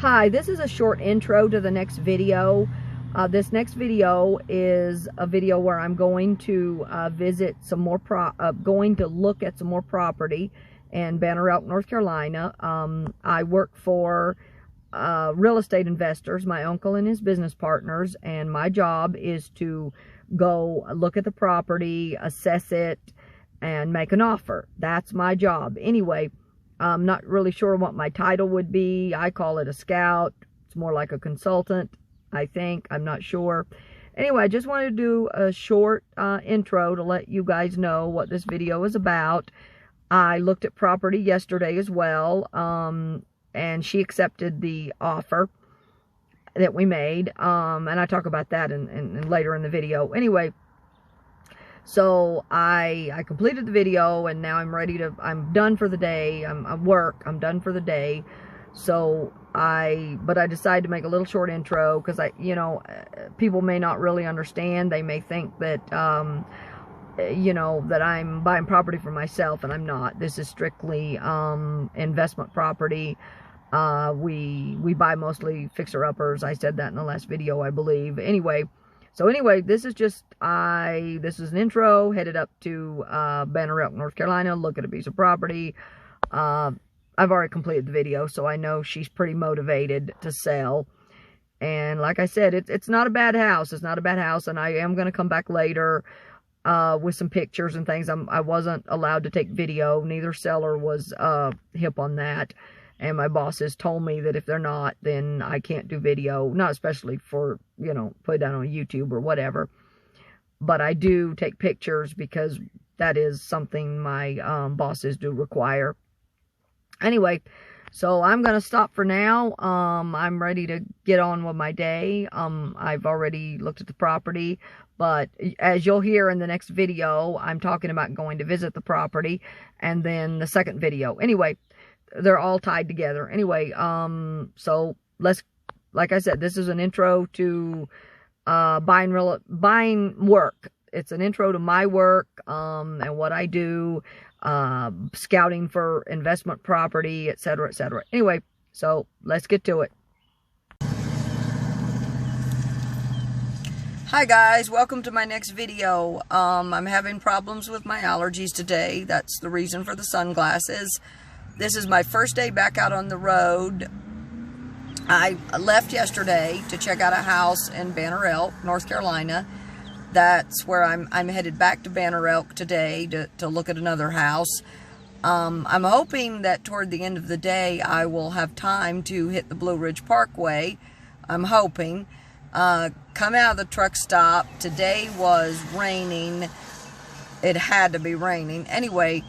Hi, this is a short intro to the next video. This next video is a video where I'm going to visit some more going to look at some more property in Banner Elk, North Carolina. I work for real estate investors, my uncle and his business partners, and my job is to go look at the property, assess it, and make an offer. That's my job. Anyway, I'm not really sure what my title would be. I call it a scout. It's more like a consultant, I think. I'm not sure. Anyway, I just wanted to do a short intro to let you guys know what this video is about. I looked at property yesterday as well, and she accepted the offer that we made, and I talk about that in later in the video. Anyway, so I completed the video, and now I'm done for the day. I'm done for the day. So but I decided to make a little short intro because people may not really understand. They may think that, that I'm buying property for myself, and I'm not. This is strictly, investment property. We buy mostly fixer-uppers. I said that in the last video, I believe. Anyway, this is just, this is an intro, headed up to Banner Elk, North Carolina, look at a piece of property. I've already completed the video, so I know she's pretty motivated to sell. And like I said, it's not a bad house. It's not a bad house, and I am going to come back later with some pictures and things. I wasn't allowed to take video. Neither seller was hip on that. And my bosses told me that if they're not, then I can't do video. Not especially for, put it down on YouTube or whatever. But I do take pictures because that is something my bosses do require. Anyway, so I'm going to stop for now. I'm ready to get on with my day. I've already looked at the property. But as you'll hear in the next video, I'm talking about going to visit the property. And then the second video. Anyway, they're all tied together. Anyway, so like I said, this is an intro to buying work. It's an intro to my work and what I do, scouting for investment property, etc., etc. Anyway, so let's get to it. Hi guys, welcome to my next video. I'm having problems with my allergies today. That's the reason for the sunglasses. This is my first day back out on the road. I left yesterday to check out a house in Banner Elk, North Carolina. That's where I'm headed back to Banner Elk today to look at another house. I'm hoping that toward the end of the day I will have time to hit the Blue Ridge Parkway. I'm hoping. Come out of the truck stop. Today was raining. It had to be raining. Anyway,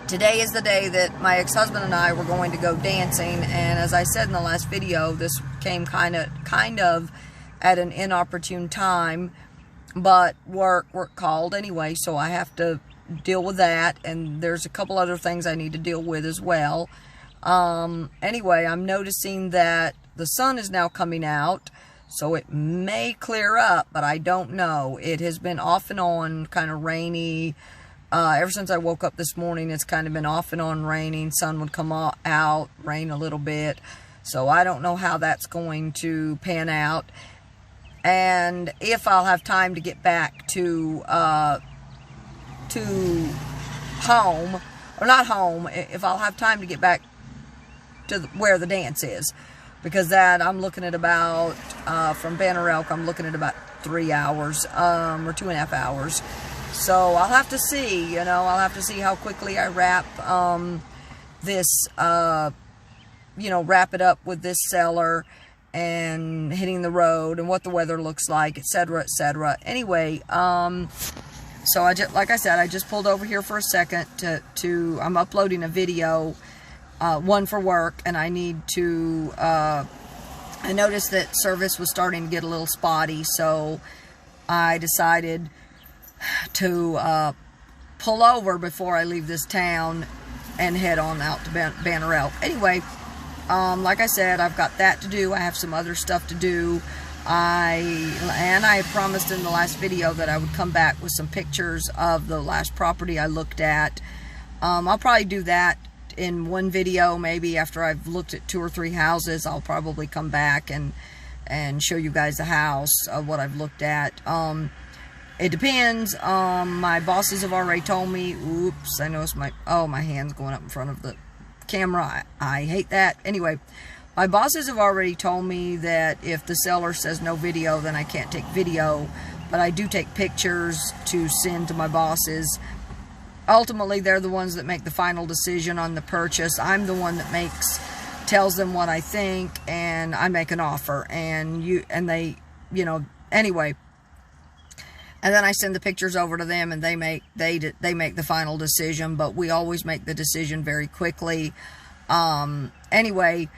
today is the day that my ex-husband and I were going to go dancing, and as I said in the last video, this came kind of at an inopportune time, but work called anyway, so I have to deal with that, and there's a couple other things I need to deal with as well. Anyway, I'm noticing that the sun is now coming out, so it may clear up, but I don't know. It has been off and on, kind of rainy. Ever since I woke up this morning, it's kind of been off and on raining. Sun would come out, rain a little bit. So I don't know how that's going to pan out. And if I'll have time to get back to home, or not home, if I'll have time to get back to where the dance is. Because that, I'm looking at about, from Banner Elk, I'm looking at about 3 hours, or 2.5 hours. So I'll have to see, I'll have to see how quickly I wrap this, wrap it up with this seller and hitting the road and what the weather looks like, etc., etc. Anyway, so like I said, I just pulled over here for a second I'm uploading a video, one for work, and I need to, I noticed that service was starting to get a little spotty, so I decided to pull over before I leave this town and head on out to Banner Elk. Anyway, like I said, I've got that to do. I have some other stuff to do. I promised in the last video that I would come back with some pictures of the last property I looked at. I'll probably do that in one video. Maybe after I've looked at 2 or 3 houses, I'll probably come back and show you guys the house of what I've looked at. It depends. My bosses have already told me, oops, I noticed my hand's going up in front of the camera. I hate that. Anyway, my bosses have already told me that if the seller says no video, then I can't take video, but I do take pictures to send to my bosses. Ultimately, they're the ones that make the final decision on the purchase. I'm the one that tells them what I think, and I make an offer, and they, anyway. And then I send the pictures over to them, and they make the final decision. But we always make the decision very quickly. Anyway,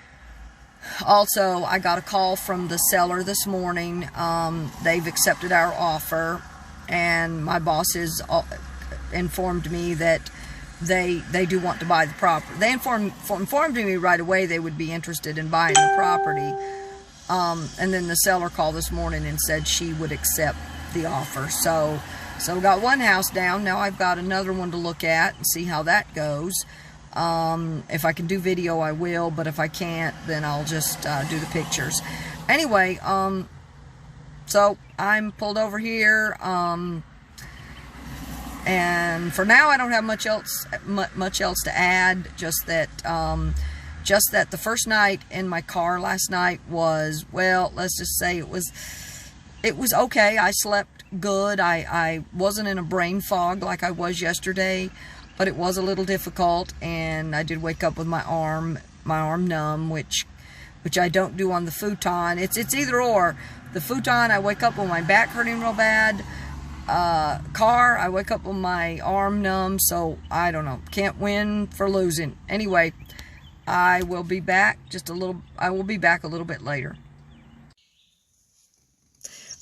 also I got a call from the seller this morning. They've accepted our offer, and my bosses informed me that they do want to buy the property. They informed me right away they would be interested in buying the property. And then the seller called this morning and said she would accept the offer. So we got one house down. Now I've got another one to look at and see how that goes. If I can do video, I will, but if I can't, then I'll just do the pictures. Anyway, so I'm pulled over here, and for now I don't have much else to add. Just that the first night in my car last night was, well, let's just say it was okay. I slept good. I wasn't in a brain fog like I was yesterday, but it was a little difficult, and I did wake up with my arm numb, which I don't do on the futon. It's either or. The futon, I wake up with my back hurting real bad. Car, I wake up with my arm numb, so I don't know. Can't win for losing. Anyway, I will be back a little bit later.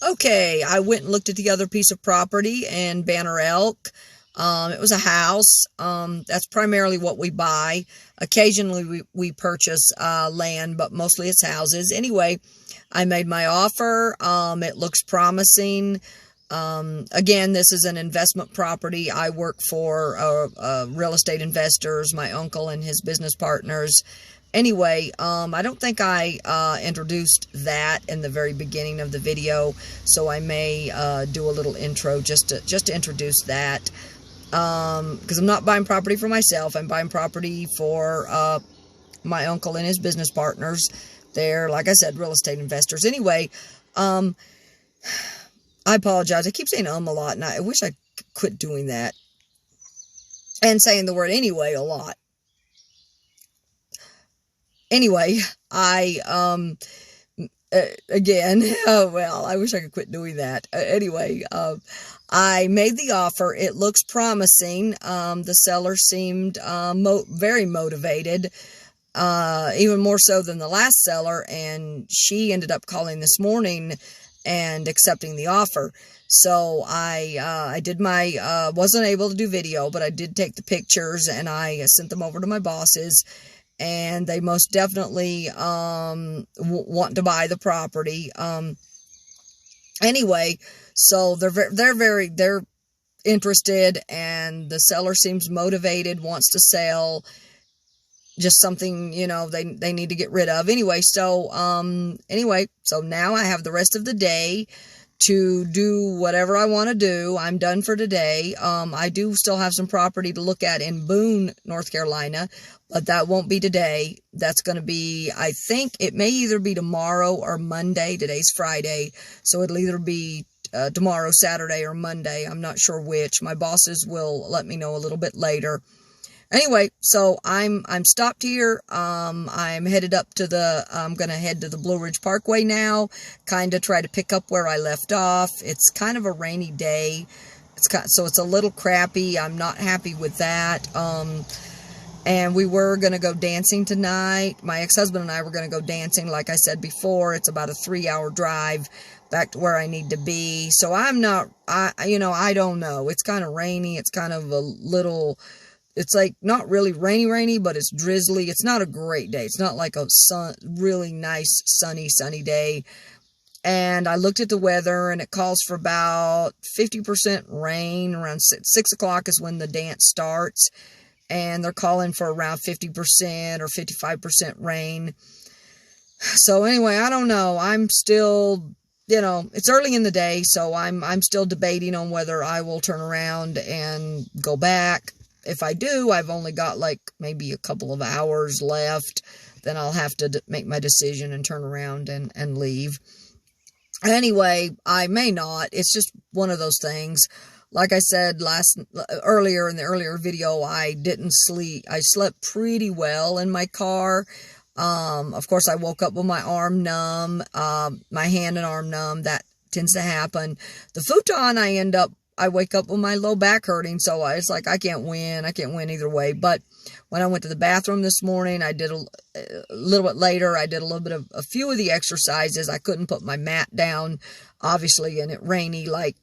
Okay, I went and looked at the other piece of property in Banner Elk. It was a house. That's primarily what we buy. Occasionally we purchase land, but mostly it's houses. Anyway, I made my offer. It looks promising. Again, this is an investment property. I work for real estate investors, my uncle and his business partners. Anyway, I don't think I introduced that in the very beginning of the video, so I may do a little intro just to introduce that. Because I'm not buying property for myself. I'm buying property for my uncle and his business partners. They're, like I said, real estate investors. Anyway, I apologize. I keep saying a lot, and I wish I quit doing that. And saying the word anyway a lot. Anyway, again, well, I wish I could quit doing that. Anyway, I made the offer. It looks promising. The seller seemed very motivated, even more so than the last seller, and she ended up calling this morning and accepting the offer. So I did wasn't able to do video, but I did take the pictures, and I sent them over to my bosses. And they most definitely want to buy the property. Anyway, so they're interested, and the seller seems motivated, wants to sell. Just something, they need to get rid of. Anyway, so now I have the rest of the day to do whatever I want to do. I'm done for today. I do still have some property to look at in Boone, North Carolina, but that won't be today. That's going to be, I think it may either be tomorrow or Monday. Today's Friday, so it'll either be tomorrow, Saturday, or Monday. I'm not sure which. My bosses will let me know a little bit later. Anyway, so I'm stopped here. I'm headed up to I'm going to head to the Blue Ridge Parkway now, kind of try to pick up where I left off. It's kind of a rainy day. So it's a little crappy. I'm not happy with that. And we were going to go dancing tonight. My ex-husband and I were going to go dancing. Like I said before, it's about a 3-hour drive back to where I need to be. So I don't know. It's kind of rainy. It's kind of a little... It's like not really rainy, but it's drizzly. It's not a great day. It's not like a really nice, sunny day. And I looked at the weather, and it calls for about 50% rain. Around 6 o'clock is when the dance starts. and they're calling for around 50% or 55% rain. So anyway, I don't know. I'm still, you know, it's early in the day, so I'm still debating on whether I will turn around and go back. If I do, I've only got like maybe a couple of hours left. Then I'll have to make my decision and turn around and leave. Anyway, I may not. It's just one of those things. Like I said earlier in the earlier video, I didn't sleep. I slept pretty well in my car. Of course, I woke up with my arm numb, my hand and arm numb. That tends to happen. The futon, I wake up with my low back hurting. So it's like, I can't win. I can't win either way. But when I went to the bathroom this morning, I did a little bit later, I did a few of the exercises. I couldn't put my mat down, obviously, and it rainy like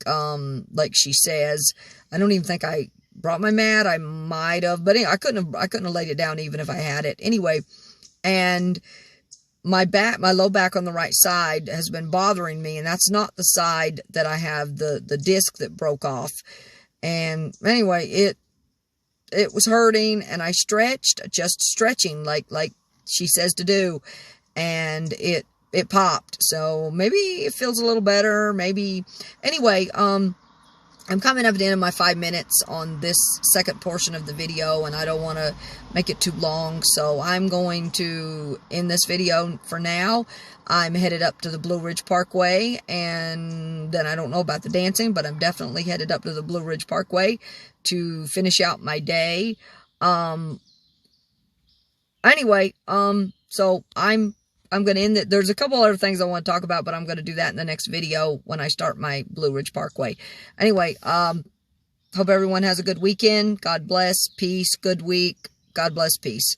she says. I don't even think I brought my mat. I might have, but anyway, I couldn't have laid it down even if I had it. Anyway, and my low back on the right side has been bothering me, and that's not the side that I have the disc that broke off. And anyway, it was hurting, and I stretched, just stretching like she says to do, and it popped. So maybe it feels a little better, maybe. Anyway, I'm coming up at the end of my 5 minutes on this second portion of the video, and I don't want to make it too long, so I'm going to end this video for now. I'm headed up to the Blue Ridge Parkway, and then I don't know about the dancing, but I'm definitely headed up to the Blue Ridge Parkway to finish out my day. Anyway, so I'm going to end it. There's a couple other things I want to talk about, but I'm going to do that in the next video when I start my Blue Ridge Parkway. Anyway, hope everyone has a good weekend. God bless. Peace. Good week. God bless. Peace.